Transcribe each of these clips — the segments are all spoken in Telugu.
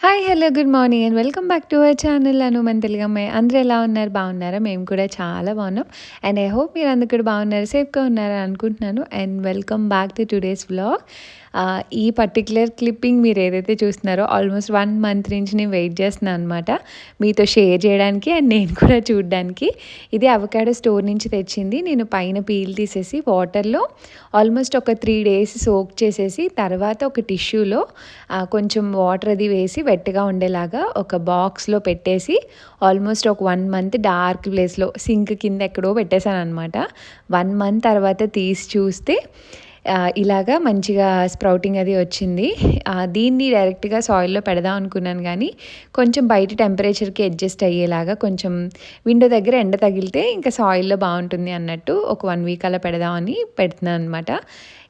Hi! Hello! Good morning and welcome back to our channel Anu మన తెలుగమ్మాయి. అందరూ ఎలా ఉన్నారు? బాగున్నారా? మేము కూడా చాలా బాగున్నాం. అండ్ ఐ హోప్ మీరందరూ కూడా బాగున్నారు, సేఫ్‌గా ఉన్నారని అనుకుంటున్నాను. And welcome back to today's vlog. ఈ పర్టిక్యులర్ క్లిప్పింగ్ మీరు ఏదైతే చూస్తున్నారో ఆల్మోస్ట్ 1 మంత్ నుంచి నేను వెయిట్ చేస్తున్నాను అనమాట. మీతో షేర్ చేయడానికి అండ్ నేను కూడా చూడడానికి. ఇది అవకాడో స్టోర్ నుంచి తెచ్చింది. నేను పైన పీల్ తీసేసి వాటర్‌లో ఆల్మోస్ట్ ఒక 3 డేస్ సోక్ చేసేసి తర్వాత ఒక టిష్యూలో కొంచెం వాటర్ అది వేసి వెట్‌గా ఉండేలాగా ఒక బాక్స్‌లో పెట్టేసి ఆల్మోస్ట్ ఒక 1 మంత్ డార్క్ ప్లేస్‌లో సింక్ కింద ఎక్కడో పెట్టేశాననమాట. 1 మంత్ తర్వాత తీసి చూస్తే ఇలాగా మంచిగా స్ప్రౌటింగ్ అది వచ్చింది. దీన్ని డైరెక్ట్‌గా సాయిల్‌లో పెడదాం అనుకున్నాను గానీ, కొంచెం బయట టెంపరేచర్‌కి అడ్జస్ట్ అయ్యేలాగా కొంచెం విండో దగ్గర ఎండ తగిలితే ఇంకా సాయిల్‌లో బావుంటుంది అన్నట్టు ఒక 1 వీక్ అలా పెడదామని పెడుతున్నాను అనమాట.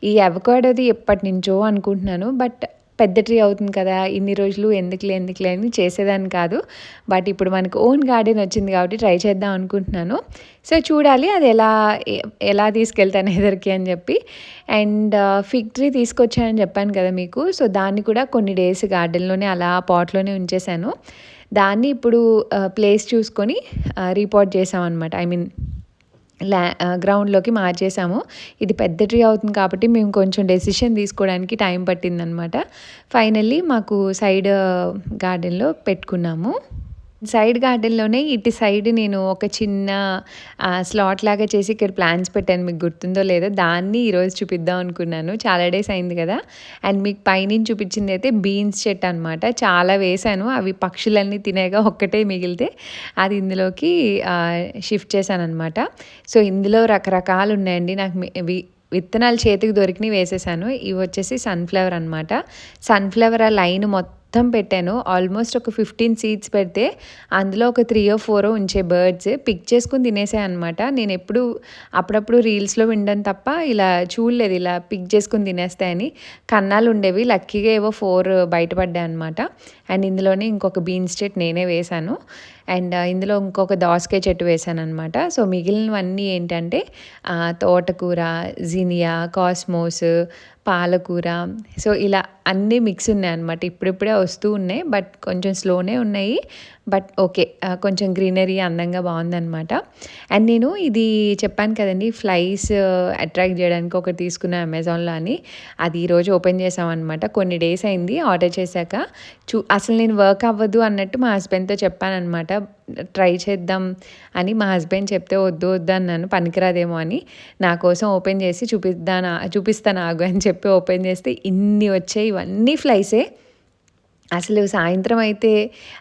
ఈ అవకాడోది ఎప్పటినుంచో అనుకుంటున్నాను. బట్ పెద్ద ట్రీ అవుతుంది కదా! ఇన్ని రోజులు ఎందుకులే అని చేసేదాన్ని కాదు. బట్ ఇప్పుడు మనకు ఓన్ గార్డెన్ వచ్చింది కాబట్టి ట్రై చేద్దాం అనుకుంటున్నాను. సో, చూడాలి అది ఎ ఎలా తీసుకెళ్తాను ఎదరికి అని చెప్పి. అండ్ ఫిగ్ ట్రీ తీసుకొచ్చానని చెప్పాను కదా మీకు. సో, దాన్ని కూడా కొన్ని డేస్ గార్డెన్‌లోనే అలా పాట్‌లోనే ఉంచేశాను. దాన్ని ఇప్పుడు ప్లేస్ చూసుకొని రీపాట్ చేశామనమాట. గ్రౌండ్‌లోకి మార్చేసాము. ఇది పెద్ద ట్రీ అవుతుంది కాబట్టి మేము కొంచెం డెసిషన్ తీసుకోవడానికి టైం పట్టిందనమాట. ఫైనల్లీ మాకు సైడ్ గార్డెన్‌లో పెట్టుకున్నాము. సైడ్ గార్డెన్‌లోనే ఇటు సైడ్ నేను ఒక చిన్న స్లాట్ లాగా చేసి ఇక్కడ ప్లాంట్స్ పెట్టాను. మీకు గుర్తుందో లేదో దాన్ని ఈరోజు చూపిద్దాం అనుకున్నాను. చాలా డేస్ అయింది కదా! అండ్ మీకు పైనుంచి చూపించిందైతే బీన్స్ చెట్టు అనమాట. చాలా వేశాను. అవి పక్షులన్నీ తినేగా ఒక్కటే మిగిలితే అది ఇందులోకి షిఫ్ట్ చేశాననమాట. సో, ఇందులో రకరకాలు ఉన్నాయండి. నాకు విత్తనాలు చేతికి దొరికినవి వేసేసాను. ఇవి వచ్చేసి సన్‌ఫ్లవర్ అనమాట. సన్‌ఫ్లవర్ ఆ లైన్ మొత్తం పెట్టాను. ఆల్మోస్ట్ ఒక 15 సీడ్స్ పెడితే అందులో ఒక 3 ఉంచే బర్డ్స్ పిక్ చేసుకొని తినేసాయన్నమాట. నేనెప్పుడు అప్పుడప్పుడు రీల్స్‌లో వినడం తప్ప ఇలా చూడలేదు, ఇలా పిక్ చేసుకొని తినేస్తాయని. కన్నాలు ఉండేవి. లక్కీగా ఏవో 4 బయటపడ్డాయన్నమాట. అండ్ ఇందులోనే ఇంకొక బీన్స్ చెట్టు నేనే వేశాను. అండ్ ఇందులో ఇంకొక దోసకాయ చెట్టు వేశాననమాట. సో, మిగిలినవన్నీ ఏంటంటే తోటకూర, జినియా, కాస్మోస్, పాలకూర, సో, ఇలా అన్నీ మిక్స్ ఉన్నాయన్నమాట. ఇప్పుడిప్పుడే వస్తూ ఉన్నాయి. బట్ కొంచెం స్లోనే ఉన్నాయి. But okay. కొంచెం గ్రీనరీ అందంగా బావుందనమాట. అండ్ నేను ఇది చెప్పాను కదండీ! ఫ్లైస్ అట్రాక్ట్ చేయడానికి ఒకటి తీసుకున్నా అమెజాన్‌లో అని. అది ఈరోజు ఓపెన్ చేశామనమాట. కొన్ని డేస్ అయింది ఆర్డర్ చేశాక. అసలు నేను వర్క్ అవ్వదు అన్నట్టు మా హస్బెండ్‌తో చెప్పాననమాట. ట్రై చేద్దాం అని మా హస్బెండ్ చెప్తే వద్దు అన్నాను. పనికిరాదేమో అని. నా కోసం ఓపెన్ చేసి చూపిస్తాను ఆగు అని చెప్పి ఓపెన్ చేస్తే ఇన్ని వచ్చాయి. ఇవన్నీ ఫ్లైసే. అసలు సాయంత్రం అయితే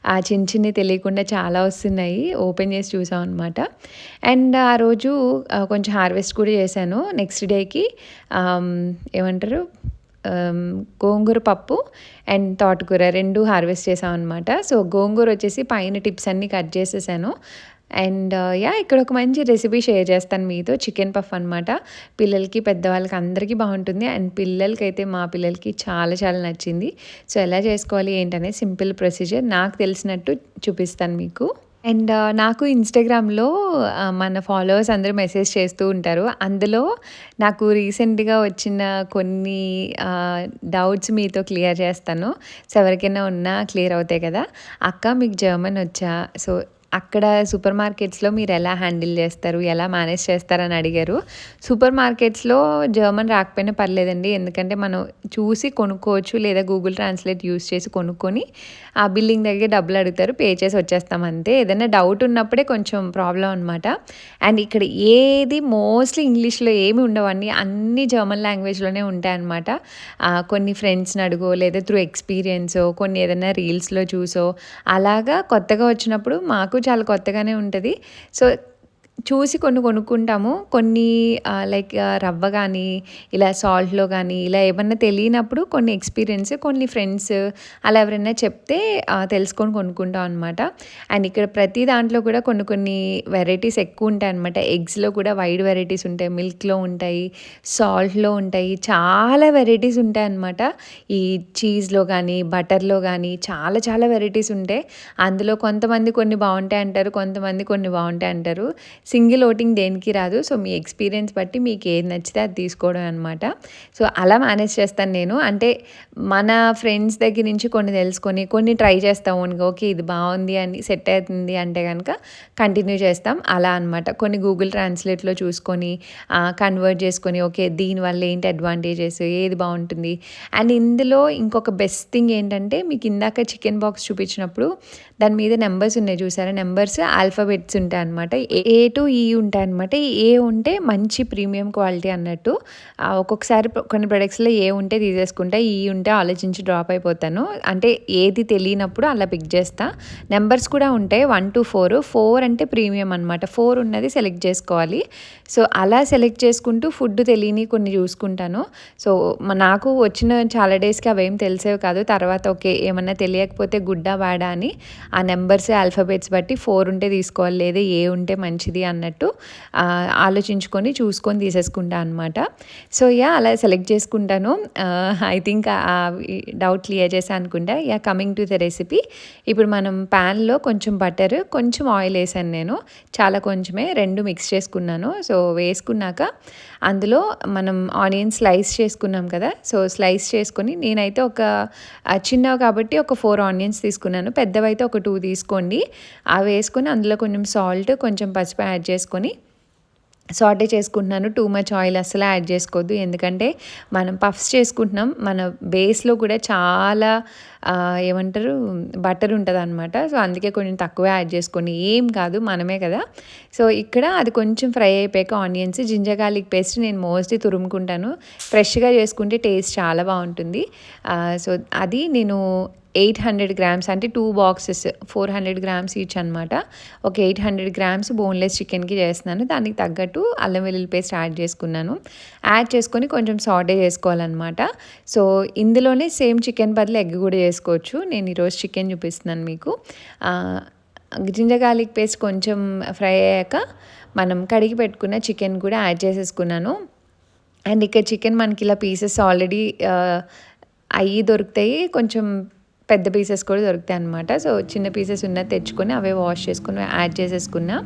ఆ చిన్నయి తెలియకుండా చాలా వస్తున్నాయి. ఓపెన్ చేసి చూసామనమాట. అండ్ ఆ రోజు కొంచెం హార్వెస్ట్ కూడా చేశాను. నెక్స్ట్ డేకి ఏమంటారు గోంగూర పప్పు అండ్ తోటకూర 2 హార్వెస్ట్ చేశామనమాట. సో, గోంగూర వచ్చేసి పైన టిప్స్ అన్నీ కట్ చేసేసాను. అండ్ ఇక్కడ ఒక మంచి రెసిపీ షేర్ చేస్తాను మీతో. చికెన్ పఫ్ అనమాట. పిల్లలకి, పెద్దవాళ్ళకి అందరికీ బావుంటుంది. అండ్ పిల్లలకైతే మా పిల్లలకి చాలా చాలా నచ్చింది. సో, ఎలా చేసుకోవాలి ఏంటనేది సింపుల్ ప్రొసీజర్ నాకు తెలిసినట్టు చూపిస్తాను మీకు. అండ్ నాకు ఇన్‌స్టాగ్రామ్‌లో మన ఫాలోవర్స్ అందరూ మెసేజ్ చేస్తూ ఉంటారు. అందులో నాకు రీసెంట్‌గా వచ్చిన కొన్ని డౌట్స్ మీతో క్లియర్ చేస్తాను. సో, ఎవరికైనా ఉన్నా క్లియర్ అవుతాయి కదా! "అక్క మీకు జర్మన్ వచ్చా? సో, అక్కడ సూపర్ మార్కెట్స్‌లో మీరెలా హ్యాండిల్ చేస్తారు? ఎలా మేనేజ్ చేస్తారని అడిగారు. సూపర్ మార్కెట్స్‌లో జర్మన్ రాకపోయినా పర్లేదండి. ఎందుకంటే మనం చూసి కొనుక్కోవచ్చు. లేదా గూగుల్ ట్రాన్స్‌లేట్ యూజ్ చేసి కొనుక్కొని ఆ బిల్లింగ్ దగ్గర డబ్బులు అడుగుతారు. పే చేసి వచ్చేస్తాం అంతే. ఏదైనా డౌట్ ఉన్నప్పుడే కొంచెం ప్రాబ్లమ్ అనమాట. అండ్ ఇక్కడ ఏది మోస్ట్‌లీ ఇంగ్లీష్‌లో ఏమి ఉండవండి. అన్నీ జర్మన్ లాంగ్వేజ్‌లోనే ఉంటాయన్నమాట. కొన్ని ఫ్రెండ్స్‌ని అడుగో లేదా త్రూ ఎక్స్‌పీరియన్సో కొన్ని ఏదైనా రీల్స్‌లో చూసో అలాగా కొత్తగా వచ్చినప్పుడు మాకు చాలా కొత్తగానే ఉంటది. సో, చూసి కొన్ని కొనుక్కుంటాము. కొన్ని లైక్ రవ్వ గానీ, ఇలా సాల్ట్‌లో గానీ, ఇలా ఏమన్నా తెలియనప్పుడు కొన్ని ఎక్స్‌పీరియన్స్, కొన్ని ఫ్రెండ్స్ అలా ఎవరైనా చెప్తే తెలుసుకొని కొనుక్కుంటాం అనమాట. అండ్ ఇక్కడ ప్రతి దాంట్లో కూడా కొన్ని కొన్ని వెరైటీస్ ఎక్కువుంటాయనమాట. ఎగ్స్‌లో కూడా వైడ్ వెరైటీస్ ఉంటాయి. మిల్క్‌లో ఉంటాయి. సాల్ట్‌లో ఉంటాయి. చాలా వెరైటీస్ ఉంటాయన్నమాట. ఈ చీజ్‌లో గానీ, బటర్‌లో గానీ చాలా చాలా వెరైటీస్ ఉంటాయి. అందులో కొంతమంది కొన్ని బావుంటాయంటారు. కొంతమంది కొన్ని బావుంటాయంటారు. సింగిల్ ఓటింగ్ దేనికి రాదు. సో, మీ ఎక్స్‌పీరియన్స్ బట్టి మీకు ఏది నచ్చితే అది తీసుకోవడం అనమాట. సో, అలా మేనేజ్ చేస్తాను నేను. అంటే మన ఫ్రెండ్స్ దగ్గర నుంచి కొన్ని తెలుసుకొని, కొన్ని ట్రై చేస్తాం ఓన్‌గా. ఓకే. ఇది బావుంది అని సెట్ అవుతుంది అంటే గనక కంటిన్యూ చేస్తాం. అలా అనమాట. కొన్ని గూగుల్ ట్రాన్స్‌లేట్‌లో చూసుకొని కన్వర్ట్ చేసుకొని, ఓకే. దీనివల్ల ఏంటి అడ్వాంటేజెస్, ఏది బావుంటుంది. అండ్ ఇందులో ఇంకొక బెస్ట్ థింగ్ ఏంటంటే, మీకు ఇందాక చికెన్ బాక్స్ చూపించినప్పుడు దాని మీద నంబర్స్ ఉన్నాయి చూసారా? నంబర్స్ ఆల్ఫాబెట్స్ ఉంటాయన్నమాట. ఏ టు ఈ ఉంటాయన్నమాట. ఏ ఉంటే మంచి ప్రీమియం క్వాలిటీ అన్నట్టు. ఒక్కొక్కసారి కొన్ని ప్రొడక్ట్స్‌లో ఏ ఉంటే తీసేసుకుంటా. ఈ ఉంటే ఆలోచించి డ్రాప్ అయిపోతాను. అంటే ఏది తెలియనప్పుడు అలా పిక్ చేస్తా. నంబర్స్ కూడా ఉంటాయి 1-4. 4 అంటే ప్రీమియం అనమాట. 4 ఉన్నది సెలెక్ట్ చేసుకోవాలి. సో, అలా సెలెక్ట్ చేసుకుంటూ ఫుడ్ తెలియనివి కొన్ని చూసుకుంటాను. సో, నాకు వచ్చిన చాలా డేస్‌కి అవేం తెలిసేవి కాదు. తర్వాత ఓకే. ఏమన్నా తెలియకపోతే గుడ్డా, బ్యాడా అని ఆ నంబర్స్, ఆల్ఫాబెట్స్ బట్టి 4 ఉంటే తీసుకోవాలి. లేదా ఏ ఉంటే మంచిది అన్నట్టు ఆలోచించుకొని, చూసుకొని తీసేసుకుంటా అనమాట. సో, అలా సెలెక్ట్ చేసుకుంటాను. ఐ థింక్ డౌట్ క్లియర్ చేశా అనుకుంటా. Coming to the recipe. ఇప్పుడు మనం ప్యాన్‌లో కొంచెం బటర్, కొంచెం ఆయిల్ ఏసాను నేను. చాలా కొంచెమే 2 మిక్స్ చేసుకున్నాను. సో, వేసుకున్నాక అందులో మనం ఆనియన్ స్లైస్ చేసుకున్నాం కదా! సో, స్లైస్ చేసుకొని నేనైతే చిన్నవి కాబట్టి ఒక 4 ఆనియన్స్ తీసుకున్నాను. పెద్దవైతే ఒక 2 తీసుకోండి. అవి వేసుకొని అందులో కొంచెం సాల్ట్, కొంచెం పసుపు యాడ్ చేసుకొని సాటే చేసుకుంటున్నాను. టూ మచ్ ఆయిల్ అస్సలు యాడ్ చేసుకోవద్దు. ఎందుకంటే మనం పఫ్స్ చేసుకుంటున్నాం. మన బేస్‌లో కూడా చాలా ఏమంటారు బటర్ ఉంటదనమాట. సో, అందుకే కొంచెం తక్కువే యాడ్ చేసుకోండి. ఏం కాదు మనమే కదా! సో, ఇక్కడ అది కొంచెం ఫ్రై అయిపోయాక ఆనియన్స్, జింజర్ గార్లిక్ పేస్ట్ నేను మోస్ట్‌లీ తురుముకుంటాను. ఫ్రెష్‌గా చేసుకుంటే టేస్ట్ చాలా బావుంటుంది. సో, అది నేను 800 గ్రామ్స్ అంటే 2 బాక్సెస్ 400 గ్రామ్స్ ఈచ్ అనమాట. ఒక 800 గ్రామ్స్ బోన్‌లెస్ చికెన్‌కి చేస్తున్నాను. దానికి తగ్గట్టు అల్లం వెల్లుల్లి పేస్ట్ యాడ్ చేసుకున్నాను. యాడ్ చేసుకొని కొంచెం సాటే చేసుకోవాలన్నమాట. సో, ఇందులోనే సేమ్ చికెన్ బదులు ఎగ్ కూడా చేసుకోవచ్చు. నేను ఈరోజు చికెన్ చూపిస్తున్నాను మీకు. జింజర్ గార్లిక్ పేస్ట్ కొంచెం ఫ్రై అయ్యాక మనం కడిగి పెట్టుకున్న చికెన్ కూడా యాడ్ చేసేసుకున్నాను. అండ్ ఇక్కడ చికెన్ మనకి ఇలా పీసెస్ ఆల్రెడీ అయ్యి దొరుకుతాయి. కొంచెం పెద్ద పీసెస్ కూడా దొరుకుతాయి అనమాట. సో, చిన్న పీసెస్ ఉన్నది తెచ్చుకొని అవే వాష్ చేసుకొని యాడ్ చేసేసుకున్నా.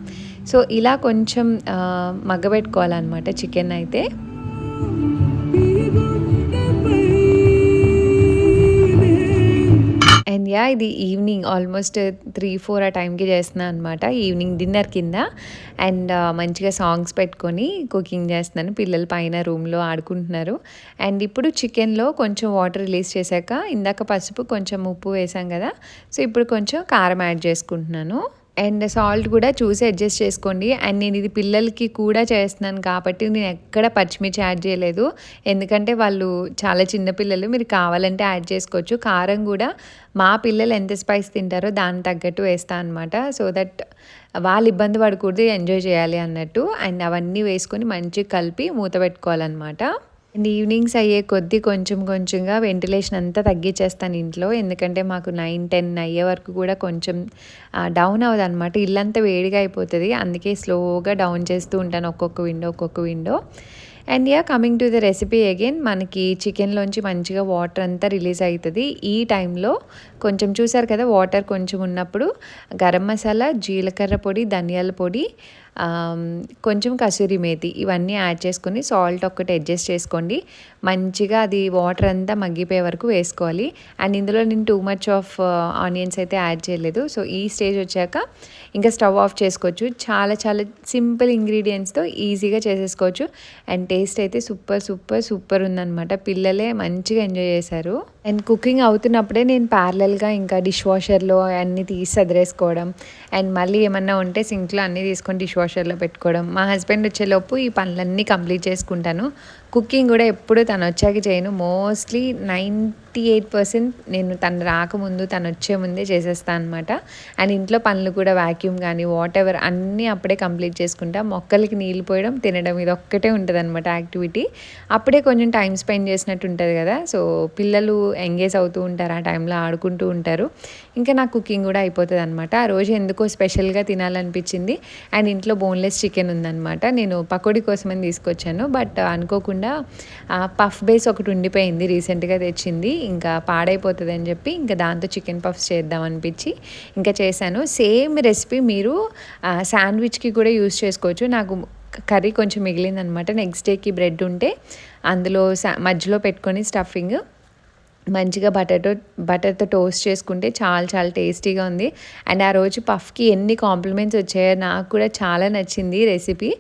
సో, ఇలా కొంచెం మగ్గబెట్టుకోవాలన్నమాట చికెన్ అయితే. అండ్ ఇది ఈవినింగ్ ఆల్మోస్ట్ 3-4 ఆ టైంకి చేస్తున్నాను అనమాట. ఈవినింగ్ డిన్నర్ కింద. అండ్ మంచిగా సాంగ్స్ పెట్టుకొని కుకింగ్ చేస్తున్నాను. పిల్లలు పైన రూమ్‌లో ఆడుకుంటున్నారు. అండ్ ఇప్పుడు చికెన్‌లో కొంచెం వాటర్ రిలీజ్ చేశాక ఇందాక పసుపు, కొంచెం ఉప్పు వేసాం కదా! సో, ఇప్పుడు కొంచెం కారం యాడ్ చేసుకుంటున్నాను. అండ్ సాల్ట్ కూడా చూసి అడ్జస్ట్ చేసుకోండి. అండ్ నేను ఇది పిల్లలకి కూడా చేస్తున్నాను కాబట్టి నేను ఎక్కడ పచ్చిమిర్చి యాడ్ చేయలేదు. ఎందుకంటే వాళ్ళు చాలా చిన్న పిల్లలు. మీరు కావాలంటే యాడ్ చేసుకోవచ్చు. కారం కూడా మా పిల్లలు ఎంత స్పైస్ తింటారో దానికి తగ్గట్టు వేస్తా అనమాట. సో దట్ వాళ్ళు ఇబ్బంది పడకూడదు, ఎంజాయ్ చేయాలి అన్నట్టు. అండ్ అవన్నీ వేసుకొని మంచిగా కలిపి మూత పెట్టుకోవాలన్నమాట. అండ్ ఈవినింగ్స్ అయ్యే కొద్దీ కొంచెం కొంచెంగా వెంటిలేషన్ అంతా తగ్గించేస్తాను ఇంట్లో. ఎందుకంటే మాకు 9-10 అయ్యే వరకు కూడా కొంచెం డౌన్ అవ్వదనమాట. ఇల్లంతా వేడిగా అయిపోతుంది. అందుకే స్లోగా డౌన్ చేస్తూ ఉంటాను ఒక్కొక్క window. And coming to the recipe again, మనకి చికెన్లోంచి మంచిగా వాటర్ అంతా రిలీజ్ అవుతుంది. ఈ టైంలో కొంచెం చూసారు కదా, వాటర్ కొంచెం ఉన్నప్పుడు గరం మసాలా, జీలకర్ర పొడి, ధనియాల పొడి, కొంచెం కసూరి మేతి ఇవన్నీ యాడ్ చేసుకొని సాల్ట్ ఒక్కటి అడ్జస్ట్ చేసుకోండి. మంచిగా అది వాటర్ అంతా మగ్గిపోయే వరకు వేసుకోవాలి. అండ్ ఇందులో నేను టూ మచ్ ఆఫ్ ఆనియన్స్ అయితే యాడ్ చేయలేదు. సో ఈ స్టేజ్ వచ్చాక ఇంకా స్టవ్ ఆఫ్ చేసుకోవచ్చు. చాలా చాలా సింపుల్ ఇంగ్రీడియంట్స్తో ఈజీగా చేసేసుకోవచ్చు. అండ్ టేస్ట్ అయితే సూపర్ ఉందన్నమాట. పిల్లలే మంచిగా ఎంజాయ్ చేశారు. అండ్ కుకింగ్ అవుతున్నప్పుడే నేను ప్యారలల్గా ఇంకా డిష్ వాషర్లో అన్నీ తీసి సదిరేసుకోవడం, అండ్ మళ్ళీ ఏమన్నా ఉంటే సింక్లో అన్నీ తీసుకొని డిష్ వాషర్లో పెట్టుకోవడం. మా హస్బెండ్ వచ్చేలోపు ఈ పనులన్నీ కంప్లీట్ చేసుకుంటాను. కుకింగ్ కూడా ఎప్పుడు తను వచ్చాక చేయను. మోస్ట్లీ 98% నేను తను రాకముందు, తను వచ్చే ముందే చేసేస్తాను అనమాట. అండ్ ఇంట్లో పనులు కూడా వ్యాక్యూమ్ కానీ వాట్ ఎవర్ అన్నీ అప్పుడే కంప్లీట్ చేసుకుంటా. మొక్కలకి నీళ్ళు పోయడం, తినడం ఇది ఒక్కటే ఉంటుంది అనమాట యాక్టివిటీ. అప్పుడే కొంచెం టైం స్పెండ్ చేసినట్టు ఉంటుంది కదా. సో పిల్లలు ఎంగేజ్ అవుతూ ఉంటారు, ఆ టైంలో ఆడుకుంటూ ఉంటారు. ఇంకా నాకు కుకింగ్ కూడా అయిపోతుంది అనమాట. ఆ రోజు ఎందుకో స్పెషల్గా తినాలనిపించింది. అండ్ ఇంట్లో బోన్లెస్ చికెన్ ఉందన్నమాట. నేను పకోడీ కోసమని తీసుకొచ్చాను. బట్ అనుకోకుండా పఫ్ బేస్ ఒకటి ఉండిపోయింది, రీసెంట్గా తెచ్చింది. ఇంకా పాడైపోతుందని చెప్పి ఇంకా దాంతో చికెన్ పఫ్స్ చేద్దాం అనిపించి ఇంకా చేశాను. సేమ్ రెసిపీ మీరు శాండ్విచ్కి కూడా యూస్ చేసుకోవచ్చు. నాకు కర్రీ కొంచెం మిగిలిందనమాట. నెక్స్ట్ డేకి బ్రెడ్ ఉంటే అందులో మధ్యలో పెట్టుకొని స్టఫింగ్ మంచిగా బటర్తో టోస్ట్ చేసుకుంటే చాలా చాలా టేస్టీగా ఉంది. అండ్ ఆ రోజు పఫ్కి ఎన్ని కాంప్లిమెంట్స్ వచ్చాయో నాకు కూడా చాలా నచ్చింది రెసిపీ.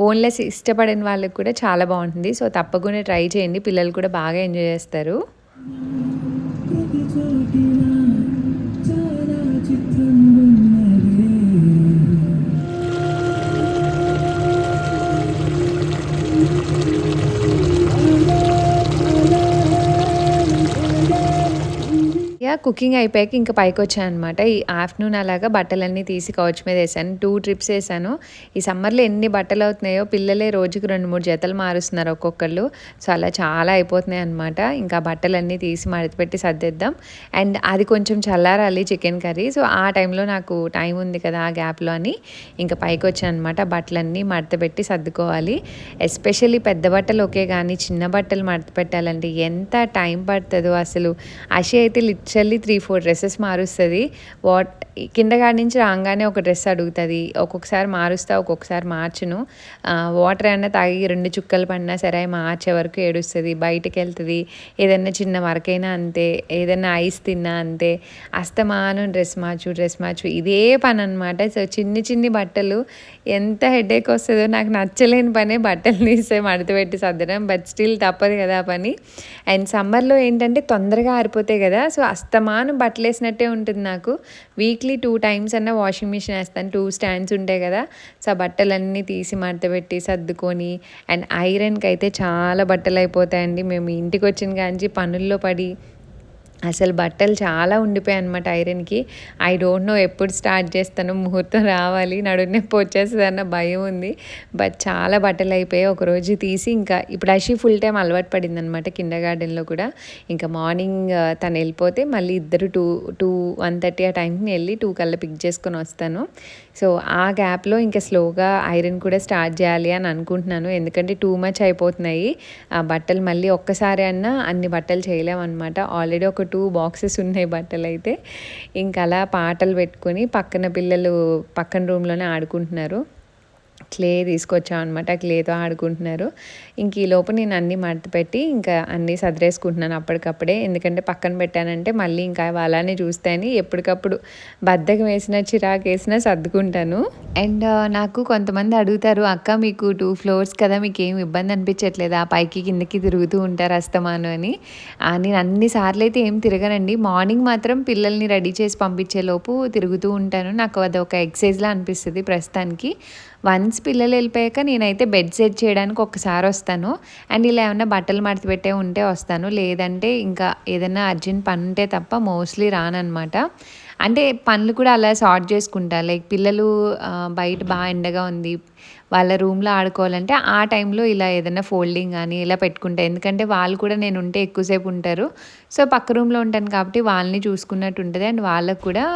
బోన్లెస్ ఇష్టపడిన వాళ్ళకి కూడా చాలా బాగుంటుంది. సో తప్పకుండా ట్రై చేయండి, పిల్లలు కూడా బాగా ఎంజాయ్ చేస్తారు. కుకింగ్ అయిపోయాక ఇంకా పైకి వచ్చాను అనమాట. ఈ ఆఫ్టర్నూన్ అలాగా బట్టలన్నీ తీసి కౌచ్ మీద వేసాను. 2 ట్రిప్స్ వేసాను. ఈ సమ్మర్లో ఎన్ని బట్టలు అవుతున్నాయో, పిల్లలే రోజుకి 2-3 జతలు మారుస్తున్నారు ఒక్కొక్కళ్ళు. సో అలా చాలా అయిపోతున్నాయి అనమాట. ఇంకా బట్టలన్నీ తీసి మడతపెట్టి సర్దేద్దాం. అండ్ అది కొంచెం చల్లారాలి చికెన్ కర్రీ. సో ఆ టైంలో నాకు టైం ఉంది కదా ఆ గ్యాప్లో అని ఇంకా పైకి వచ్చాను అనమాట. బట్టలన్నీ మడతపెట్టి సర్దుకోవాలి. ఎస్పెషల్లీ పెద్ద బట్టలు ఓకే, కానీ చిన్న బట్టలు మడత పెట్టాలంటే ఎంత టైం పడుతుందో అసలు. అషి అయితే లిటరల్లీ 3-4 డ్రెస్సెస్ మారుస్తుంది. కిందగాడి నుంచి రాగానే ఒక డ్రెస్ అడుగుతుంది. ఒక్కొక్కసారి మారుస్తా, ఒక్కొక్కసారి మార్చును. వాటర్ అయినా తాగి 2 చుక్కలు పడినా సరే మార్చే వరకు ఏడుస్తుంది. బయటకు వెళ్తుంది, ఏదైనా చిన్న వరకైనా అంతే, ఏదైనా ఐస్ తిన్నా అంతే. అస్తమానం డ్రెస్ మార్చు ఇదే పని అనమాట. సో చిన్ని బట్టలు ఎంత హెడేక్ వస్తుందో. నాకు నచ్చలేని పనే బట్టలు తీస్తే మడత పెట్టి సర్దడం. బట్ స్టిల్ తప్పదు కదా ఆ పని. అండ్ సమ్మర్లో ఏంటంటే తొందరగా ఆరిపోతాయి కదా. సో అస్తమానం బట్టలు వేసినట్టే ఉంటుంది నాకు. వీక్లీ 2 టైమ్స్ అన్న వాషింగ్ మిషన్ వేస్తాను. 2 స్టాండ్స్ ఉంటాయి కదా. సో ఆ బట్టలన్నీ తీసి మడతపెట్టి సర్దుకొని, అండ్ ఐరన్కి అయితే చాలా బట్టలు అయిపోతాయండి. మేము ఇంటికి వచ్చిన కాంచి పనుల్లో పడి అసలు బట్టలు చాలా ఉండిపోయాయి అనమాట ఐరన్కి. ఐ డోంట్ నో ఎప్పుడు స్టార్ట్ చేస్తాను, ముహూర్తం రావాలి, నడుము నొప్పి వచ్చేస్తుంది అన్న భయం ఉంది. బట్ చాలా బట్టలు అయిపోయాయి. ఒకరోజు తీసి ఇంకా ఇప్పుడు అషి ఫుల్ టైం అలవాటు పడింది అనమాట కిండర్ గార్డెన్లో కూడా. ఇంకా మార్నింగ్ తను వెళ్ళిపోతే మళ్ళీ ఇద్దరు 1:30 ఆ టైంకి వెళ్ళి 2 కల్లా పిక్ చేసుకొని వస్తాను. సో ఆ గ్యాప్లో ఇంకా స్లోగా ఐరన్ కూడా స్టార్ట్ చేయాలి అని అనుకుంటున్నాను. ఎందుకంటే టూ మచ్ అయిపోతున్నాయి ఆ బట్టలు. మళ్ళీ ఒక్కసారి అన్నా అన్ని బట్టలు చేయలేమన్నమాట. ఆల్రెడీ ఒక 2 బాక్సెస్ ఉన్నాయి బట్టలు అయితే. ఇంకా అలా పాటలు పెట్టుకొని పక్కన పిల్లలు పక్కన రూమ్లోనే ఆడుకుంటున్నారు. క్లే తీసుకొచ్చాం అనమాట, క్లేతో ఆడుకుంటున్నారు. ఇంక ఈ లోపు నేను అన్నీ మడత పెట్టి ఇంకా అన్నీ సదిరేసుకుంటున్నాను అప్పటికప్పుడే. ఎందుకంటే పక్కన పెట్టానంటే మళ్ళీ ఇంకా అలానే చూస్తాయని ఎప్పటికప్పుడు బద్దకం వేసినా చిరాకు వేసినా సర్దుకుంటాను. అండ్ నాకు కొంతమంది అడుగుతారు, అక్క మీకు 2 ఫ్లోర్స్ కదా, మీకు ఏం ఇబ్బంది అనిపించట్లేదా, పైకి కిందకి తిరుగుతూ ఉంటారు అస్తమాను అని. నేను అన్నిసార్లు అయితే ఏం తిరగనండి. మార్నింగ్ మాత్రం పిల్లల్ని రెడీ చేసి పంపించేలోపు తిరుగుతూ ఉంటాను. నాకు అదొక ఎక్సర్సైజ్లా అనిపిస్తుంది ప్రస్తుతానికి. వన్స్ పిల్లలు వెళ్ళిపోయాక నేనైతే బెడ్ సెట్ చేయడానికి ఒక్కసారి వస్తాను. అండ్ ఇలా ఏమన్నా బట్టలు మడత పెట్టే ఉంటే వస్తాను, లేదంటే ఇంకా ఏదైనా అర్జెంట్ పని ఉంటే తప్ప మోస్ట్లీ రానన్నమాట. అంటే పనులు కూడా అలా సార్ట్ చేసుకుంటా. లైక్ పిల్లలు బయట బాగా ఎండగా ఉంది, వాళ్ళ రూమ్లో ఆడుకోవాలంటే ఆ టైంలో ఇలా ఏదైనా ఫోల్డింగ్ కానీ ఇలా పెట్టుకుంటా. ఎందుకంటే వాళ్ళు కూడా నేను ఉంటే ఎక్కువసేపు ఉంటారు. సో పక్క రూమ్లో ఉంటాను కాబట్టి వాళ్ళని చూసుకున్నట్టు ఉంటుంది. అండ్ వాళ్ళకు కూడా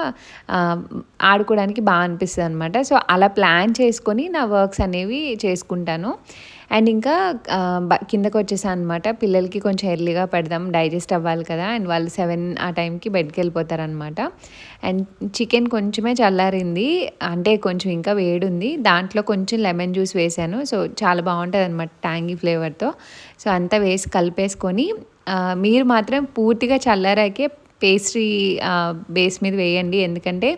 ఆడుకోవడానికి బాగా అనిపిస్తుంది అనమాట. సో అలా ప్లాన్ చేసుకొని నా వర్క్స్ అనేవి చేసుకుంటాను. అండ్ ఇంకా కిందకు వచ్చేసాను అనమాట. పిల్లలకి కొంచెం ఎర్లీగా పెడదాం, డైజెస్ట్ అవ్వాలి కదా. అండ్ వాళ్ళు 7 ఆ టైంకి బెడ్కి వెళ్ళిపోతారనమాట. అండ్ చికెన్ కొంచెమే చల్లారింది, అంటే కొంచెం ఇంకా వేడుంది. దాంట్లో కొంచెం లెమన్ జ్యూస్ వేసాను. సో చాలా బాగుంటుంది అనమాట ట్యాంగీ ఫ్లేవర్తో. సో అంతా వేసి కలిపేసుకొని మీరు మాత్రం పూర్తిగా చల్లారాకే పేస్ట్రీ బేస్ మీద వేయండి. ఎందుకంటే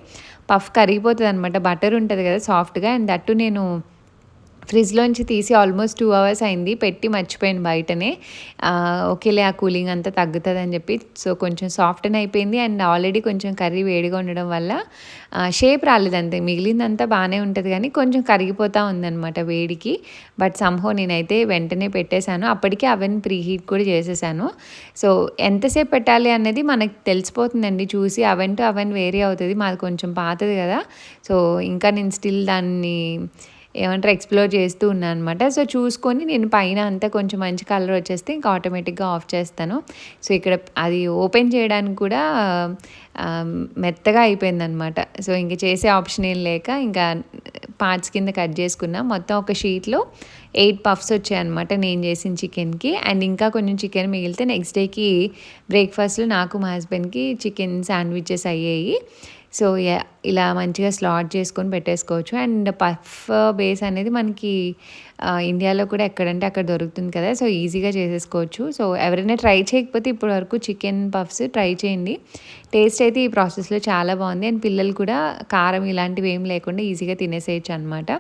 పఫ్ కరిగిపోతుంది అనమాట. బటర్ ఉంటుంది కదా సాఫ్ట్గా. అండ్ దట్టు నేను ఫ్రిడ్జ్లోంచి తీసి ఆల్మోస్ట్ 2 అవర్స్ అయింది, పెట్టి మర్చిపోయాను బయటనే. ఓకేలే ఆ కూలింగ్ అంతా తగ్గుతుంది అని చెప్పి. సో కొంచెం సాఫ్ట్ని అయిపోయింది. అండ్ ఆల్రెడీ కొంచెం కర్రీ వేడిగా ఉండడం వల్ల షేప్ రాలేదంతే, మిగిలిందంతా బాగానే ఉంటుంది కానీ కొంచెం కరిగిపోతూ ఉందన్నమాట వేడికి. బట్ సంహో నేనైతే వెంటనే పెట్టేశాను. అప్పటికే అవెన్ ప్రీహీట్ కూడా చేసేసాను. సో ఎంతసేపు పెట్టాలి అనేది మనకు తెలిసిపోతుందండి చూసి. అవెన్ టు అవెన్ వేరీ అవుతుంది. మాది కొంచెం పాతది కదా. సో ఇంకా నేను స్టిల్ దాన్ని ఏమంటారు ఎక్స్ప్లోర్ చేస్తూ ఉన్నాను అనమాట. సో చూసుకొని నేను పైన అంతా కొంచెం మంచి కలర్ వచ్చేస్తే ఇంకా ఆటోమేటిక్గా ఆఫ్ చేస్తాను. సో ఇక్కడ అది ఓపెన్ చేయడానికి కూడా మెత్తగా అయిపోయిందనమాట. సో ఇంక చేసే ఆప్షన్ ఏం లేక ఇంకా పార్ట్స్ కింద కట్ చేసుకున్నా. మొత్తం ఒక షీట్లో 8 పఫ్స్ వచ్చాయన్నమాట నేను చేసిన చికెన్కి. అండ్ ఇంకా కొంచెం చికెన్ మిగిలితే నెక్స్ట్ డేకి బ్రేక్ఫాస్ట్లో నాకు మా హస్బెండ్కి చికెన్ శాండ్విచెస్ అయ్యాయి. సో ఇలా మంచిగా స్లాట్ చేసుకొని పెట్టేసుకోవచ్చు. అండ్ పఫ్ బేస్ అనేది మనకి ఇండియాలో కూడా ఎక్కడంటే అక్కడ దొరుకుతుంది కదా, సో ఈజీగా చేసేసుకోవచ్చు. సో ఎవరైనా ట్రై చేయకపోతే ఇప్పటి వరకు చికెన్ పఫ్స్ ట్రై చేయండి. టేస్ట్ అయితే ఈ ప్రాసెస్లో చాలా బాగుంది. అండ్ పిల్లలు కూడా కారం ఇలాంటివి ఏం లేకుండా ఈజీగా తినేసేయచ్చు అనమాట.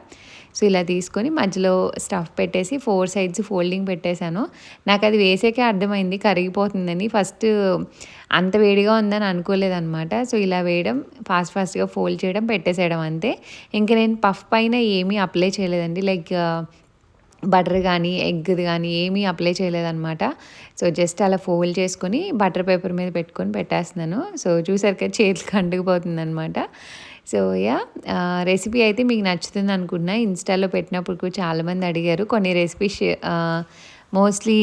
సో ఇలా తీసుకొని మధ్యలో స్టఫ్ పెట్టేసి 4 సైడ్స్ ఫోల్డింగ్ పెట్టేశాను. నాకు అది వేసాకే అర్థమైంది కరిగిపోతుందని. ఫస్ట్ అంత వేడిగా ఉందని అనుకోలేదన్నమాట. సో ఇలా వేయడం, ఫాస్ట్గా ఫోల్డ్ చేయడం, పెట్టేసేయడం అంతే. ఇంకా నేను పఫ్ పైన ఏమీ అప్లై చేయలేదండి. లైక్ బటర్ కానీ ఎగ్ది కానీ ఏమీ అప్లై చేయలేదన్నమాట. సో జస్ట్ అలా ఫోల్డ్ చేసుకొని బటర్ పేపర్ మీద పెట్టుకొని పెట్టేస్తున్నాను. సో చూసారు కదా చేతికి అంటుకుపోతుంది అనమాట. సో రెసిపీ అయితే మీకు నచ్చుతుంది అనుకుంటున్నా. ఇన్స్టాలో పెట్టినప్పుడు కూడా చాలామంది అడిగారు. కొన్ని రెసిపీస్ మోస్ట్లీ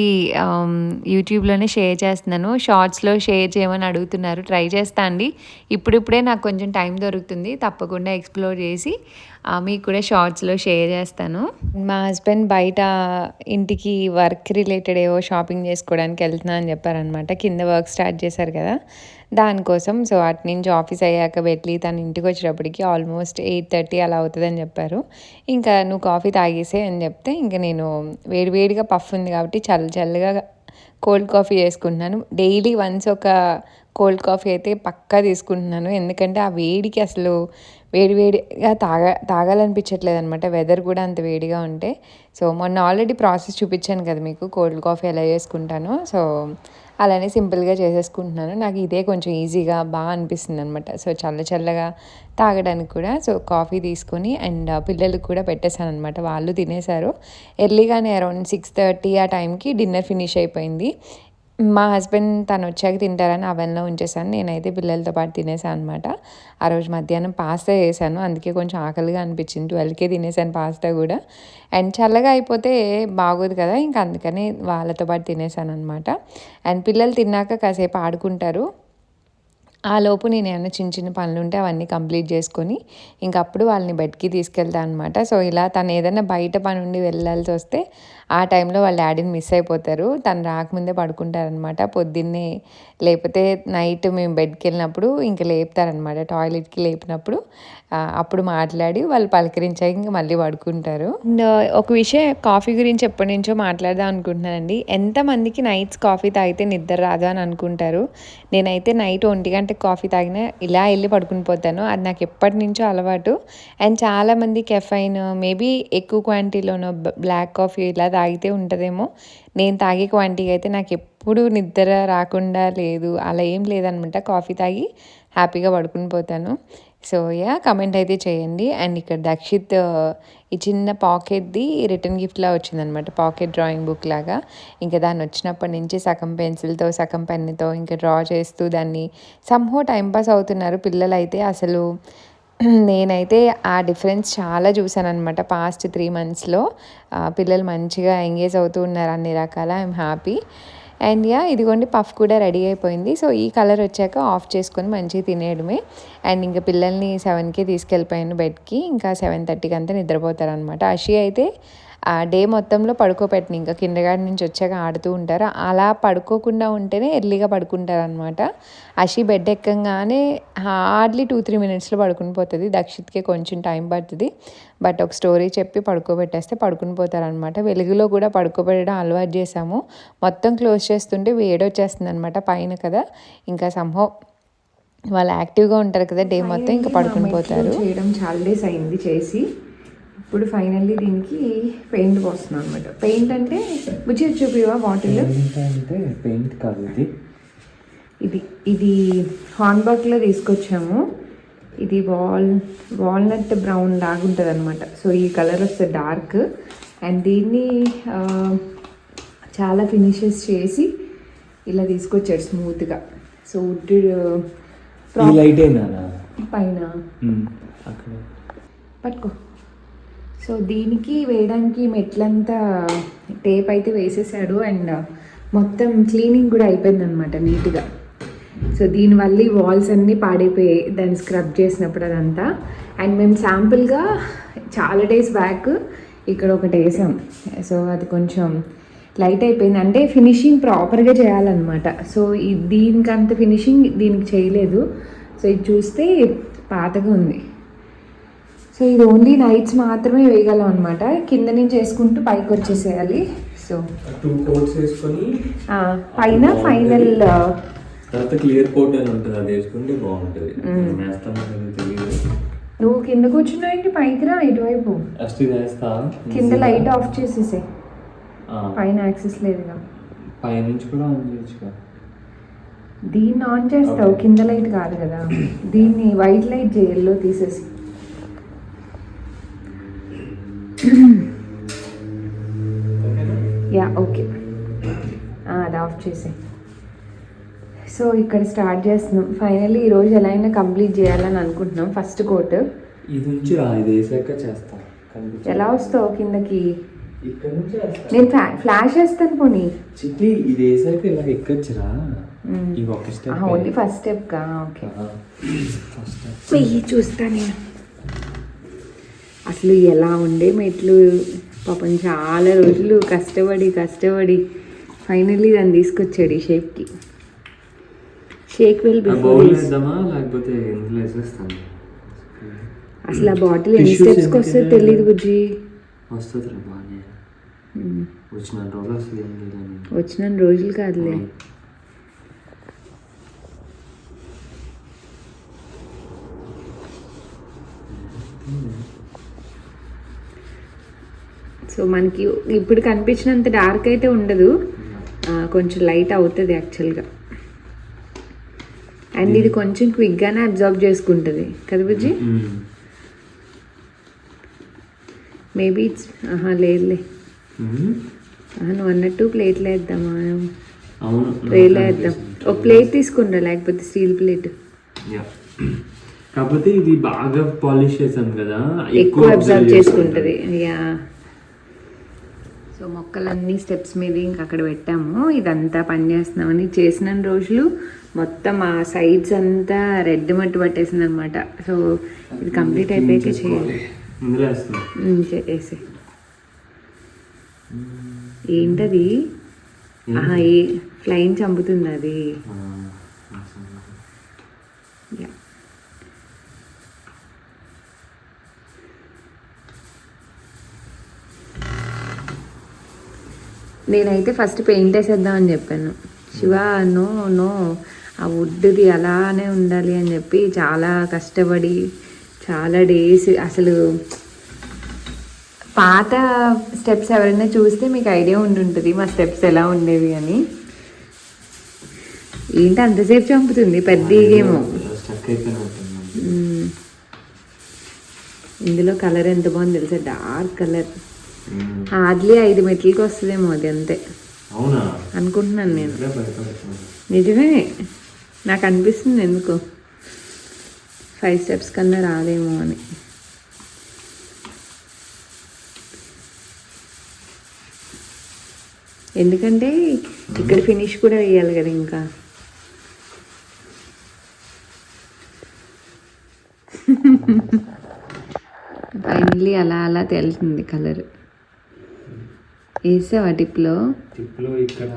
యూట్యూబ్లోనే షేర్ చేస్తున్నాను. షార్ట్స్లో షేర్ చేయమని అడుగుతున్నారు. ట్రై చేస్తా అండి. ఇప్పుడిప్పుడే నాకు కొంచెం టైం దొరుకుతుంది. తప్పకుండా ఎక్స్ప్లోర్ చేసి మీకు కూడా షార్ట్స్లో షేర్ చేస్తాను. మా హస్బెండ్ బయట ఇంటికి వర్క్ రిలేటెడ్ ఏవో షాపింగ్ చేసుకోవడానికి వెళ్తున్నా అని చెప్పారనమాట. కింద వర్క్ స్టార్ట్ చేశారు కదా, దానికోసం. సో అటు నుంచి ఆఫీస్ అయ్యాక వెళ్ళి తను ఇంటికి వచ్చేటప్పటికి ఆల్మోస్ట్ 8:30 అలా అవుతుందని చెప్పారు. ఇంకా నువ్వు కాఫీ తాగేసే అని చెప్తే ఇంకా నేను వేడివేడిగా పఫ్ ఉంది కాబట్టి చల్లగా కోల్డ్ కాఫీ చేసుకుంటున్నాను. డైలీ వన్స్ ఒక కోల్డ్ కాఫీ అయితే పక్కా తీసుకుంటున్నాను. ఎందుకంటే ఆ వేడికి అసలు వేడిగా తాగాలనిపించట్లేదు అనమాట, వెదర్ కూడా అంత వేడిగా ఉంటే. సో మొన్న ఆల్రెడీ ప్రాసెస్ చూపించాను కదా మీకు, కోల్డ్ కాఫీ ఎలా చేసుకుంటానో. సో అలానే సింపుల్గా చేసేసుకుంటున్నాను. నాకు ఇదే కొంచెం ఈజీగా బాగా అనిపిస్తుంది అనమాట. సో చల్లగా తాగడానికి కూడా. సో కాఫీ తీసుకొని అండ్ పిల్లలకు కూడా పెట్టేశాను అనమాట. వాళ్ళు తినేశారు. ఎర్లీగానే అరౌండ్ 6:30 ఆ టైంకి డిన్నర్ ఫినిష్ అయిపోయింది. మా హస్బెండ్ తను వచ్చాక తింటారని అవెన్లో ఉంచేసాను. నేనైతే పిల్లలతో పాటు తినేసాను అనమాట. ఆ రోజు మధ్యాహ్నం పాస్తా చేశాను, అందుకే కొంచెం ఆకలిగా అనిపించింది. 12కే తినేసాను పాస్తా కూడా. అండ్ చల్లగా అయిపోతే బాగోదు కదా, ఇంకా అందుకని వాళ్ళతో పాటు తినేసాను అనమాట. అండ్ పిల్లలు తిన్నాక కాసేపు ఆడుకుంటారు. ఆ లోపు నేను ఏమైనా చిన్న పనులు ఉంటే అవన్నీ కంప్లీట్ చేసుకొని ఇంకప్పుడు వాళ్ళని బెడ్కి తీసుకెళ్తాను అనమాట. సో ఇలా తను ఏదైనా బయట పని ఉండి వెళ్ళాల్సి వస్తే ఆ టైంలో వాళ్ళ డాడీని మిస్ అయిపోతారు. తను రాకముందే పడుకుంటారనమాట. పొద్దున్నే లేకపోతే నైట్ మేము బెడ్కి వెళ్ళినప్పుడు ఇంకా లేపుతారనమాట. టాయిలెట్కి లేపినప్పుడు అప్పుడు మాట్లాడి వాళ్ళు పలకరించాక ఇంకా మళ్ళీ పడుకుంటారు. ఒక విషయం కాఫీ గురించి ఎప్పటి నుంచో మాట్లాడదాం అనుకుంటున్నానండి. ఎంతమందికి నైట్స్ కాఫీ తాగితే నిద్ర రాదు అని అనుకుంటారు. నేనైతే నైట్ 1 గంటకి కాఫీ తాగినా ఇలా వెళ్ళి పడుకుని పోతాను. అది నాకు ఎప్పటి నుంచో అలవాటు. అండ్ చాలామంది కెఫైన్ మేబీ ఎక్కువ క్వాంటిటీలోనో బ్లాక్ కాఫీ ఇలా తాగితే ఉంటుందేమో. నేను తాగే క్వాంటిటీ అయితే నాకు ఎప్పుడు నిద్ర రాకుండా లేదు, అలా ఏం లేదనమాట. కాఫీ తాగి హ్యాపీగా పడుకుని పోతాను. సో కమెంట్ అయితే చేయండి. అండ్ ఇక్కడ దక్షిత్ ఈ చిన్న పాకెట్ది రిటర్న్ గిఫ్ట్లా వచ్చిందనమాట, పాకెట్ డ్రాయింగ్ బుక్ లాగా. ఇంకా దాన్ని వచ్చినప్పటి నుంచి సగం పెన్సిల్తో సగం పెన్నుతో ఇంకా డ్రా చేస్తూ దాన్ని సమ్హో టైంపాస్ అవుతున్నారు పిల్లలు అయితే. అసలు నేనైతే ఆ డిఫరెన్స్ చాలా చూసాను అనమాట పాస్ట్ 3 monthsలో. పిల్లలు మంచిగా ఎంగేజ్ అవుతూ ఉన్నారు అన్ని రకాల. I'm happy. అండ్ ఇదిగోండి పఫ్ కూడా రెడీ అయిపోయింది. సో ఈ కలర్ వచ్చాక ఆఫ్ చేసుకొని మంచిగా తినేయడమే. అండ్ ఇంకా పిల్లల్ని 7కే తీసుకెళ్ళిపోయాను బెడ్కి. ఇంకా 7:30కి అంతా నిద్రపోతారనమాట. అషి అయితే డే మొత్తంలో పడుకోబెట్టను, ఇంకా కిండర్గార్టెన్ నుంచి వచ్చాక ఆడుతూ ఉంటారు. అలా పడుకోకుండా ఉంటేనే ఎర్లీగా పడుకుంటారనమాట. అషి బెడ్ ఎక్కగానే హార్డ్లీ 2-3 minutesలో పడుకుని పోతుంది. దక్షిత్కే కొంచెం టైం పడుతుంది, బట్ ఒక స్టోరీ చెప్పి పడుకోబెట్టేస్తే పడుకుని పోతారనమాట. వెలుగులో కూడా పడుకోబెట్టడం అలవాటు చేసాము. మొత్తం క్లోజ్ చేస్తుంటే వేడొచ్చేస్తుంది అనమాట పైన కదా. ఇంకా సమ్హో వాళ్ళు యాక్టివ్గా ఉంటారు కదా డే మొత్తం, ఇంకా పడుకుని పోతారు. చేయడం చాలా డేస్ అయింది చేసి. ఇప్పుడు ఫైనల్లీ దీనికి పెయింట్ పోస్తున్నాను అనమాట. పెయింట్ అంటే బుజ్జి చూపివా బాటిల్ అంటే పెయింట్ కాదు ఇది హార్న్బర్గ్లో తీసుకొచ్చాము. ఇది వాల్నట్ బ్రౌన్ లాగా ఉంటుంది అనమాట. సో ఈ కలర్ వస్తే డార్క్. అండ్ దీన్ని చాలా ఫినిషెస్ చేసి ఇలా తీసుకొచ్చాడు స్మూత్గా. సో వుడ్ పైన పట్టుకో. సో దీనికి వేయడానికి మెట్లంతా టేప్ అయితే వేసేసాడు. అండ్ మొత్తం క్లీనింగ్ కూడా అయిపోయింది అనమాట నీట్గా. సో దీనివల్ల ఈ వాల్స్ అన్నీ పాడైపోయాయి దాన్ని స్క్రబ్ చేసినప్పుడు అదంతా. అండ్ మేము శాంపుల్గా చాలా డేస్ బ్యాక్ ఇక్కడ ఒకటి వేసాం. సో అది కొంచెం లైట్ అయిపోయింది, అంటే ఫినిషింగ్ ప్రాపర్గా చేయాలన్నమాట. సో దీనికి అంత ఫినిషింగ్ దీనికి చేయలేదు. సో ఇది చూస్తే పాతగా ఉంది. సో ఇది ఓన్లీ నైట్స్ మాత్రమే వేయగలం అనమాట. కింద నుంచి వేసుకుంటూ పైకి వచ్చేసేయాలి. సో 2 కోట్స్ వేసుకొని పైన ఫైనల్ తర్వాత క్లియర్ కోట్ అని ఉంటుంది, అది వేసుకుంటే బాగుంటుంది. తెలియదు. నువ్వు కింద కూర్చున్నావు ఏంటి? పైకి రా, ఇటువైపు ఫస్ట్ వేస్తా. కింద లైట్ ఆఫ్ చేసేసే, పైన యాక్సెస్ లేదుగా. పైనుంచి కూడా ఆన్ చేయొచ్చు. దీన్ని ఆన్ చేస్తావు, కింద లైట్ కాదు కదా. దీన్ని వైట్ లైట్ చేయల్లో తీసేసి. యా ఓకే, అది ఆఫ్ చేసే. సో ఇక్కడ స్టార్ట్ చేస్తున్నాం. ఫైనల్లీ ఈరోజు ఎలా అయినా కంప్లీట్ చేయాలని అనుకుంటున్నాం. ఫస్ట్ కోట్ ఇది నుంచి ఇది వేసాక చేస్తాం. ఎలా వస్తావు కిందకి? ఇక్కడ నుంచి నేను ఫ్లాష్ వేస్తాను. పోనీ చిట్టి ఇది వేసాక ఇలా ఎక్కచ్చురా. ఇది ఒక స్టెప్, ఓన్లీ ఫస్ట్ స్టెప్ కా? ఓకే, ఫస్ట్ స్టెప్ చూస్తా నేను. అసలు ఎలా ఉండే మెట్లు పాపం, చాలా రోజులు కష్టపడి ఫైనల్లీ దాన్ని తీసుకొచ్చాడు ఈ షేప్కి. Shake well before. లేకపోతే ఎందులో వేసేస్తాను. అసలు ఆ బాటిల్ ఎన్ని స్టెప్స్కి వస్తుందో తెలియదు బుజ్జి. వస్తుంది రా బాగానే. వచ్చిన రోజులు అసలు ఏం లేదని. వచ్చిన రోజులు కాదులే. సో మనకి ఇప్పుడు కనిపించినంత డార్క్ అయితే ఉండదు, కొంచెం లైట్ అవుతుంది యాక్చువల్గా. అండ్ ఇది కొంచెం క్విక్గానే అబ్జర్వ్ చేసుకుంటుంది కదా బుజ్జి. మేబీ ఇట్స్ లేదులే. నువ్వు అన్నట్టు ప్లేట్లో వేద్దామా? ట్రేలో వేద్దాం. ఒక ప్లేట్ తీసుకుంటా, లేకపోతే స్టీల్ ప్లేట్. కాకపోతే ఇది బాగా పాలిష్ చేసాం కదా, ఎక్కువ అబ్జర్వ్ చేసుకుంటుంది. యా. సో మొక్కలన్నీ స్టెప్స్ మీద ఇంకా అక్కడ పెట్టాము. ఇదంతా పని చేస్తున్నామని చేసిన రోజులు మొత్తం ఆ సైడ్స్ అంతా రెడ్ మట్టి పట్టేసింది అనమాట. సో ఇది కంప్లీట్ అయిపోయాక చేయాలి. చేసే ఏంటది? ఏ ఫ్లైన్ చంపుతుంది అది. నేనైతే ఫస్ట్ పెయింట్ వేసేద్దామని చెప్పాను. శివ నో నో, ఆ వుడ్ది అలానే ఉండాలి అని చెప్పి చాలా కష్టపడి చాలా డేస్. అసలు పాత స్టెప్స్ ఎవరైనా చూస్తే మీకు ఐడియా ఉండుంటుంది మా స్టెప్స్ ఎలా ఉండేవి అని. ఏంటి అంతసేపు చంపుతుంది? పెద్ద ఏమో. ఇందులో కలర్ ఎంత బాగుంది తెలుసా, డార్క్ కలర్. హార్డ్లీ 5 మెట్లకి వస్తుందేమో అది, అంతే అనుకుంటున్నాను నేను. నిజమే, నాకు అనిపిస్తుంది ఎందుకో 5 స్టెప్స్ కన్నా రాదేమో అని. ఎందుకంటే ఇక్కడ ఫినిష్ కూడా వేయాలి కదా ఇంకా. ఫైనల్లీ అలా అలా తేలుతుంది కలర్. వేసావా టిప్లో? ఇక్కడ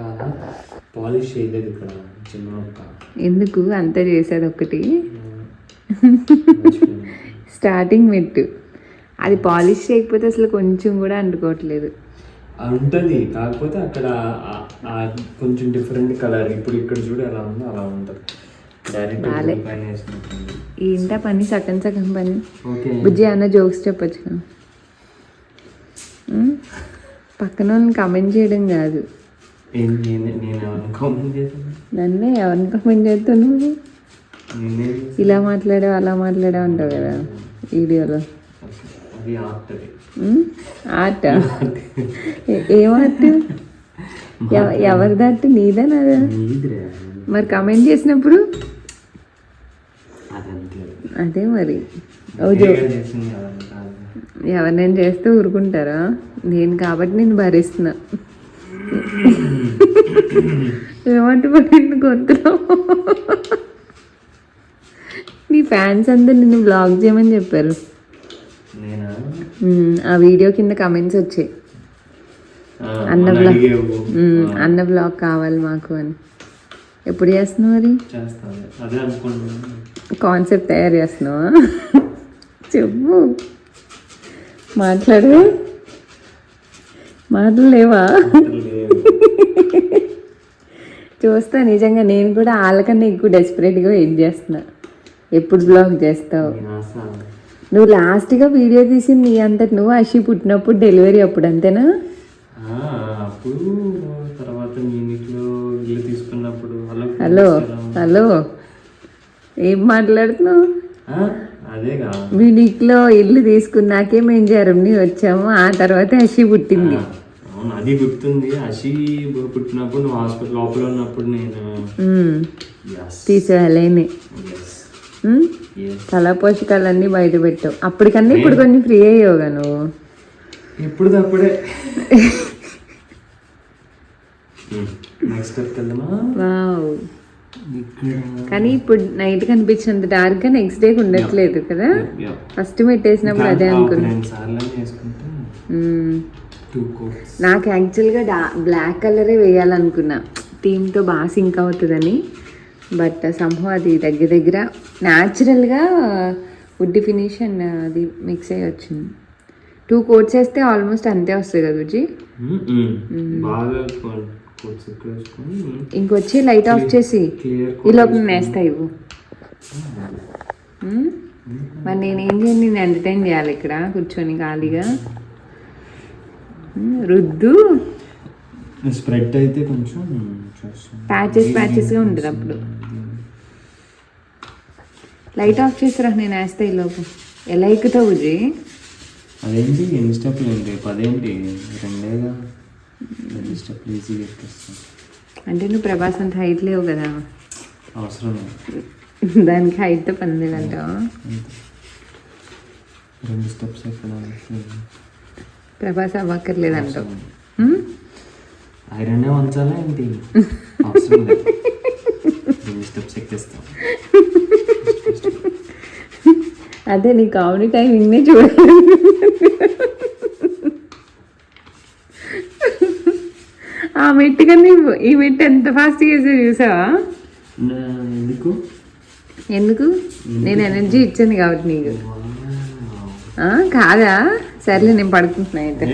పాలిష్ చేయలేదు, ఇక్కడ చిన్న ఎందుకు అంతా చేసేది ఒకటి. స్టార్టింగ్ మెట్టు అది పాలిష్ చేయకపోతే అసలు కొంచెం కూడా అంటుకోవట్లేదు. ఉంటుంది, కాకపోతే అక్కడ కొంచెం డిఫరెంట్ కలర్. ఇప్పుడు ఇక్కడ చూడు ఎలా ఉందో అలా ఉంటుంది. ఏంటా పని, సగం సగం పని. బుజ్జి అన్న జోక్స్ చెప్పచ్చు కదా. పక్కన వాళ్ళని కమెంట్ చేయడం కాదు. నన్నే ఎవరిని కమెంట్ చేస్తావు నువ్వు? ఇలా మాట్లాడావు అలా మాట్లాడావు అంటావు కదా వీడియోలో. ఆర్ట్? ఏం ఆర్ట్? ఎవరిది ఆర్ట్? నీదా నాదా? మరి కమెంట్ చేసినప్పుడు అదే మరి. ఎవరినైనా చేస్తే ఊరుకుంటారా? నేను కాబట్టి నేను భరిస్తున్నా. ఏమంటే పడింది గొంతులో. నీ ఫ్యాన్స్ అందరు నిన్ను బ్లాగ్ చేయమని చెప్పారు. నేనా ఆ వీడియో కింద కమెంట్స్ వచ్చాయి, అన్న బ్లాగ్ అన్న బ్లాగ్ కావాలి మాకు అని. ఎప్పుడు చేస్తున్నావు మరి? చేస్తాను, అదే అనుకుంటున్నాను. కాన్సెప్ట్ తయారు చేస్తున్నావా? చెప్పు, మాట్లాడు. మాట్లాడలేవా? చూస్తా, నిజంగా నేను కూడా వాళ్ళకన్నా ఎక్కువ డెస్పరేట్గా వెయిట్ చేస్తున్నా. ఎప్పుడు బ్లాగ్ చేస్తావు? నువ్వు లాస్ట్గా వీడియో తీసింది నీ అంతటి నువ్వు అషి పుట్టినప్పుడు, డెలివరీ అప్పుడు, అంతేనా? అప్పుడు తర్వాత యూనిట్లో ఇల్లు తీసుకున్నప్పుడు. హలో హలో, ఏం మాట్లాడుతున్నావు? అదేగా, వీనిక్లో ఇల్లు తీసుకున్నాకే మేము జర్మనీ వచ్చాము, ఆ తర్వాత అషి పుట్టింది. అవును, అది గుర్తుంది. అషి పుట్టినప్పుడు నువ్వు హాస్పిటల్ లోపల ఉన్నప్పుడు నేను తీసేయాలని కళా పోషకాలన్నీ బయట పెట్టావు. అప్పటికన్నా ఇప్పుడు కొంచెం ఫ్రీ అయ్యావుగా నువ్వు. ఇప్పుడు తప్పుడే. Next step wow. కానీ ఇప్పుడు నైట్ కనిపించినంత డార్క్ గా నెక్స్ట్ డే ఉండట్లేదు కదా. ఫస్ట్ పెట్టేసినప్పుడు అదే అనుకున్నా. నాకు యాక్చువల్గా బ్లాక్ కలరే వేయాలనుకున్నా, థీమ్తో బాగా సింక్ అవుతుందని. బట్ సంహో అది దగ్గర దగ్గర న్యాచురల్గా వుడ్ ఫినిష్ అండ్ అది మిక్స్ అయ్యి వచ్చింది. 2 కోట్స్ వేస్తే ఆల్మోస్ట్ అంతే వస్తుంది కదా బుజ్జి. ఇంకొచ్చి లైట్ ఆఫ్ చేసి ఈలోపు నేను వేస్తా ఇవ్వు. మరి నేనేం చేయండి, నేను ఎంటర్టైన్ చేయాలి ఇక్కడ కూర్చొని ఖాళీగా. రుద్దు స్ప్రెడ్ అయితే కొంచెం ప్యాచెస్గా ఉంటుంది. అప్పుడు లైట్ ఆఫ్ చేసిరా, నేను వేస్తా ఈలోపు. ఎలా ఎక్కుతావు బుజ్జి? అదేంటి ఎన్ని స్టెప్లు ఏంటి? 10 ఏంటి? 2 స్టెప్లు ఈజీగా ఎక్కిస్తాను. అంటే నువ్వు ప్రభాస్ అంత హైట్ లేవు కదా, అవసరం దానికి హైట్తో పని లేదంటావా? 2 స్టెప్స్ ఎక్కడ ప్రభాస్ అవ్వక్కర్లేదంటావు. ఐరన్ వంచాలా ఏంటి? అవసరం లేదు, 2 స్టెప్స్ ఎక్కిస్తాం. అదే నీ కామెడీ టైమింగ్నే చూడాలి. ఆ మెట్టు కన్నా ఈ మెట్టు ఎంత ఫాస్ట్గా వేసా చూసావా? ఎందుకు? నేను ఎనర్జీ ఇచ్చాను కాబట్టి నీకు. కాదా? సర్లే, నేను పడుకుంటున్నా అయితే.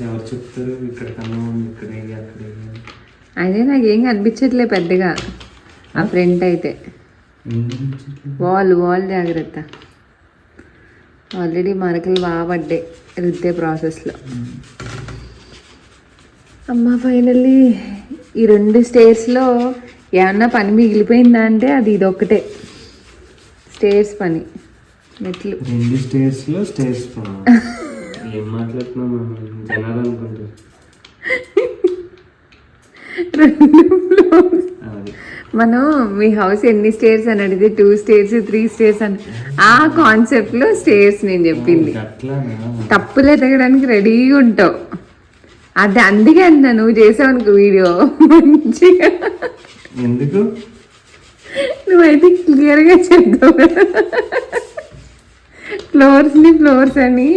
ఎవరు చెప్తారు ఇక్కడ కన్నా ఇక్కడ అదే నాకేం కనిపించట్లే పెద్దగా. ఆ ఫ్రంట్ అయితే వాల్ జాగ్రత్త. ఆల్రెడీ మరకలు బాగా పడ్డాయి రుద్దే ప్రాసెస్లో. అమ్మ ఫైనల్లీ ఈ 2 స్టేర్స్లో ఏమన్నా పని మిగిలిపోయిందా అంటే అది ఇదొక్కటే, స్టేర్స్ పని. మెట్లు 2 స్టేర్స్లో స్టేర్స్ పని. ఏం మాట్లాడుతున్నాం జనాలు అనుకుంటారు. 2 ఫ్లోర్స్. మనం మీ హౌస్ ఎన్ని స్టేర్స్ అని అడిగితే 2 స్టేర్స్ 3 స్టేర్స్ అని ఆ కాన్సెప్ట్లో స్టేర్స్ నేను చెప్పింది. తప్పులు ఎతకడానికి రెడీగా ఉంటావు. అది అందుకే అన్నా, నువ్వు చేసావు అనుకో వీడియో మంచిగా. ఎందుకు? నువ్వైతే క్లియర్గా చెప్తావు ఫ్లోర్స్ అని,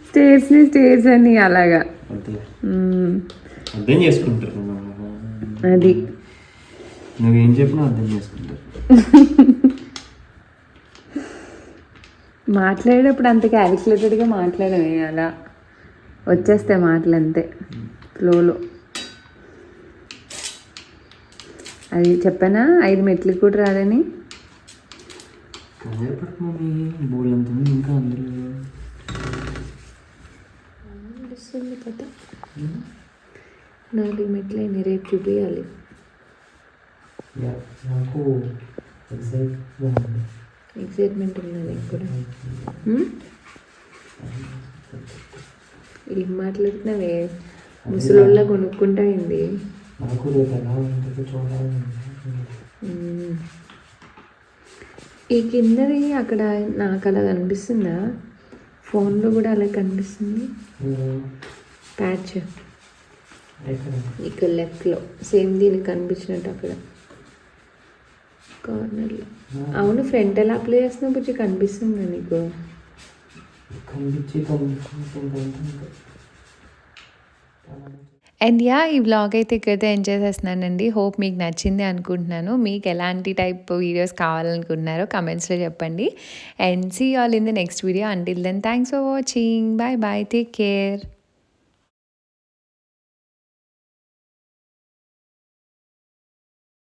స్టేర్స్ అని అలాగా. అర్థం చేసుకుంటారు. అది నువ్వేం చెప్పినా అర్థం చేసుకుంటారు. మాట్లాడేటప్పుడు అంత క్యాలిక్యులేటెడ్గా మాట్లాడమే, అలా వచ్చేస్తాయి మాటలు అంతే ఫ్లోలో. అది చెప్పానా 5 మెట్లకి కూడా రాదని. ఇంకా అందులో 4 మెట్లైనా రేపు చూపించాలి. నాకు ఎక్సైట్మెంట్ ఉంది నీకు కూడా. ఏం మాట్లాడుతున్నావే? ముసలోళ్ళ కొనుక్కుంటా అయింది. ఈ కిందది అక్కడ నాకు అలా కనిపిస్తుందా? ఫోన్లో కూడా అలా కనిపిస్తుంది. ప్యాచ్ ఎక్కడ ఇక్కడ లెఫ్ట్లో సేమ్ దీనికి కనిపించినట్టు అక్కడ కార్నర్లో. అవును, ఫ్రంట్ ఎలా అప్లై చేస్తున్నావు బుజ్జి, కనిపిస్తుంది నీకు? అండ్ యా, ఈ వ్లాగ్ అయితే ఇక్కడైతే ఎంజాయ్ చేస్తున్నానండి. హోప్ మీకు నచ్చింది అనుకుంటున్నాను. మీకు ఎలాంటి టైప్ వీడియోస్ కావాలనుకుంటున్నారో కమెంట్స్లో చెప్పండి. And see all in the next video. Until then thanks for watching. Bye bye, take care.